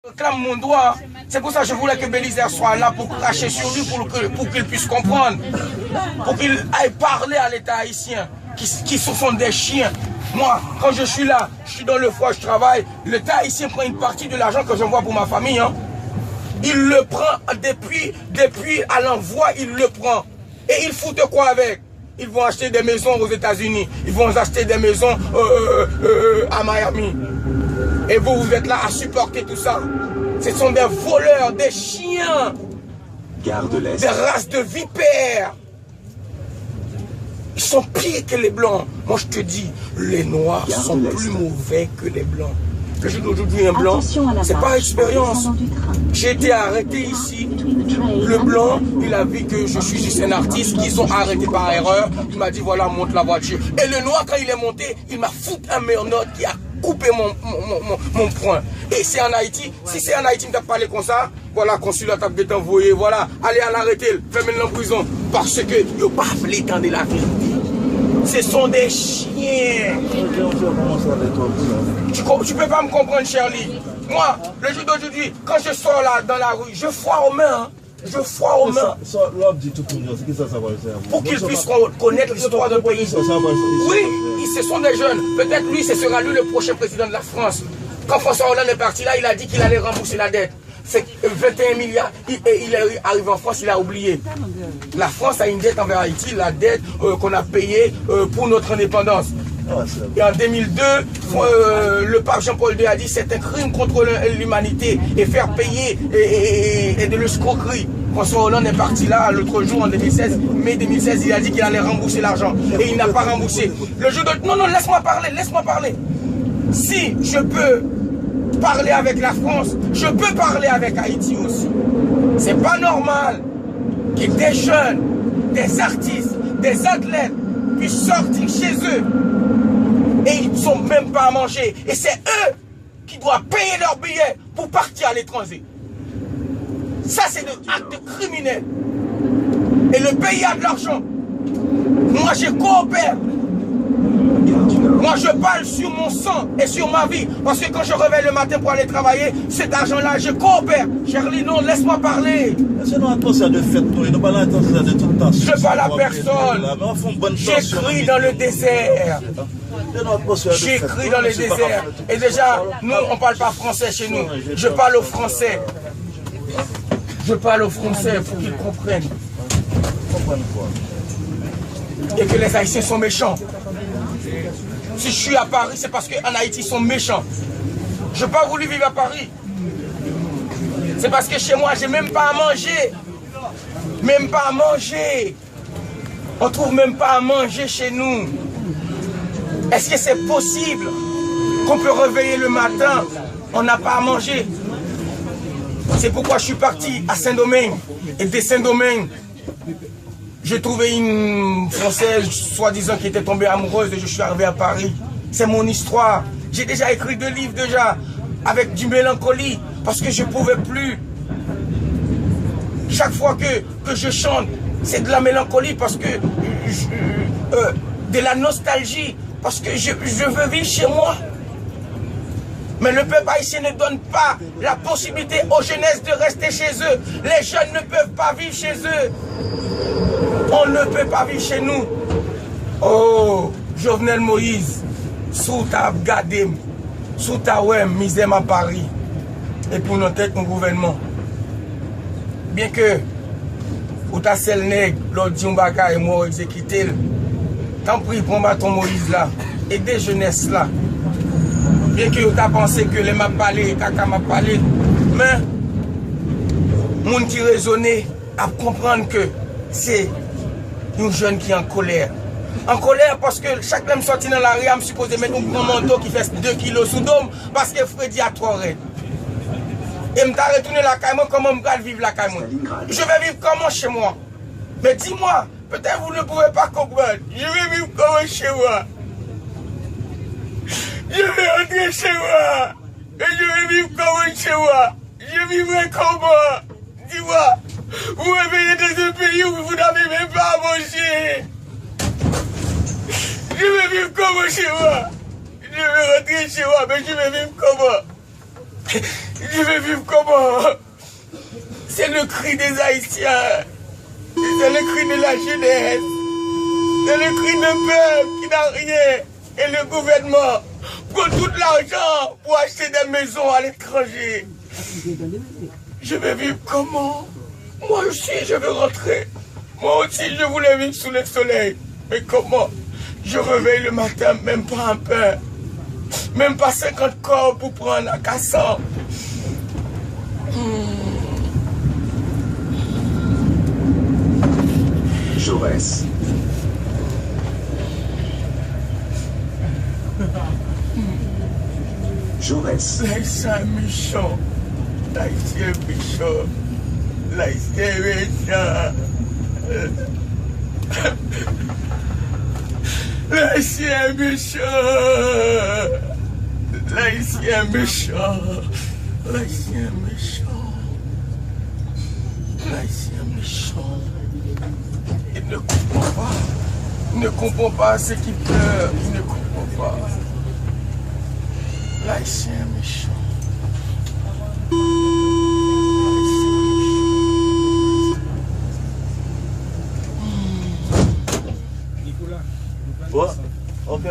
réclame mon droit. C'est pour ça que je voulais que Bélisaire soit là pour cracher sur lui, pour qu'il puisse comprendre. Pour qu'il aille parler à l'État haïtien, qui sont des chiens. Moi, quand je suis là, je suis dans le froid, je travaille. L'État haïtien prend une partie de l'argent que j'envoie pour ma famille. Hein. Il le prend depuis à l'envoi, il le prend. Et ils foutent quoi avec? Ils vont acheter des maisons aux États-Unis. Ils vont acheter des maisons à Miami. Et vous, vous êtes là à supporter tout ça. Ce sont des voleurs, des chiens. Des races de vipères. Ils sont pires que les blancs. Moi, je te dis, les noirs sont plus mauvais que les blancs. Le jour d'aujourd'hui, un blanc, c'est pas expérience. J'ai été arrêté ici. Le blanc, il a vu que je suis juste un artiste qu'ils ont arrêté par erreur. Il m'a dit, voilà, monte la voiture. Et le noir, quand il est monté, il m'a foutu un meilleur note qui a coupé mon poing. Et c'est en Haïti. Si c'est en Haïti, il t'a parlé comme ça. Voilà, consulat t'a été envoyé. Voilà, allez à l'arrêter, fais-le en prison. Parce que il n'a pas voulu tendre la vie. Ce sont des chiens. Tu peux pas me comprendre, Shirley. Moi, le jour d'aujourd'hui, quand je sors là dans la rue, je foire aux mains. Hein. Je foire aux mains. Pour qu'ils puissent connaître l'histoire d'un pays. Oui, ce sont des jeunes. Peut-être lui, ce sera lui le prochain président de la France. Quand François Hollande est parti là, il a dit qu'il allait rembourser la dette. C'est 21 milliards. Il est arrivé en France, il a oublié. La France a une dette envers Haïti, la dette qu'on a payée pour notre indépendance. Et en 2002, le pape Jean-Paul II a dit c'est un crime contre l'humanité et faire payer et de l'escroquerie. François Hollande est parti là l'autre jour en 2016, mai 2016, il a dit qu'il allait rembourser l'argent et il n'a pas remboursé. Le jour de... Non, laisse-moi parler. Si je peux parler avec la France, je peux parler avec Haïti aussi. C'est pas normal que des jeunes, des artistes, des athlètes puissent sortir chez eux et ils ne sont même pas à manger. Et c'est eux qui doivent payer leurs billets pour partir à l'étranger. Ça, c'est un acte criminel. Et le pays a de l'argent. Moi, je coopère. Moi, je parle sur mon sang et sur ma vie. Parce que quand je réveille le matin pour aller travailler, cet argent-là, je coopère. Shirley, non, laisse-moi parler. C'est notre attention de fête, nous ne parlons pas de tout le temps. Je parle à personne. J'écris dans le désert. J'écris dans le désert. Et déjà, nous, on ne parle pas français chez nous. Je parle au français. Je parle au français pour qu'ils comprennent. Et que les Haïtiens sont méchants. Si je suis à Paris, c'est parce qu'en Haïti, ils sont méchants. Je n'ai pas voulu vivre à Paris. C'est parce que chez moi, j'ai même pas à manger. Même pas à manger. On trouve même pas à manger chez nous. Est-ce que c'est possible qu'on peut réveiller le matin, on n'a pas à manger? C'est pourquoi je suis parti à Saint-Domingue. Et de Saint-Domingue, j'ai trouvé une Française, soi-disant, qui était tombée amoureuse et je suis arrivé à Paris. C'est mon histoire. J'ai déjà écrit 2 livres déjà, avec du mélancolie, parce que je ne pouvais plus. Chaque fois que je chante, c'est de la mélancolie, parce que de la nostalgie, parce que je veux vivre chez moi. Mais le peuple haïtien ne donne pas la possibilité aux jeunesses de rester chez eux. Les jeunes ne peuvent pas vivre chez eux. On ne peut pas vivre chez nous. Oh, Jovenel Moïse, sous ta gade, sous ta ouem, misère à Paris. Et pour notre tête, mon gouvernement. Bien que, ou ta sel nègre, l'autre Djumbaka et moi exécuté, tant pis, prends ton Moïse là, et des jeunesses là. Bien que tu as pensé que les m'a parlé, caca m'a parlé, mais, moun qui raisonné à comprendre que c'est une jeune qui est en colère. En colère parce que chaque fois que je sorti dans la rue, je me suppose mettre un grand manteau qui fait 2 kilos sous dôme parce que Freddy a trop raide. Et je me suis retourné la caille, comment je vais vivre la caille? Je vais vivre comment chez moi? Mais dis-moi, peut-être vous ne pouvez pas comprendre. Je vais vivre comment chez moi? Je vais rentrer chez moi. Et je vais vivre comment chez moi? Je vivrai comment? Dis-moi, vous réveillez dans un pays où vous n'avez même pas à manger. Je vais vivre comment chez moi? Je vais rentrer chez moi, mais je vais vivre comment? Je vais vivre comment? C'est le cri des Haïtiens. C'est le cri de la jeunesse. C'est le cri d'un peuple qui n'a rien. Et le gouvernement prend tout l'argent pour acheter des maisons à l'étranger. Je vais vivre comment? Moi aussi, je veux rentrer. Moi aussi, je voulais vivre sous le soleil. Mais comment? Je réveille le matin, même pas un pain. Même pas 50 corps pour prendre un cassant. Jaurès. Jaurès. L'Haïtien méchant. L'Haïtien méchant. L'Haïtien méchant. L'Haïtien méchant. L'Haïtien méchant. L'Haïtien méchant. L'Haïtien méchant. Il ne comprend pas. Il ne comprend pas ce qui pleure. Il ne comprend pas. L'Haïtien méchant. Ouais, ok.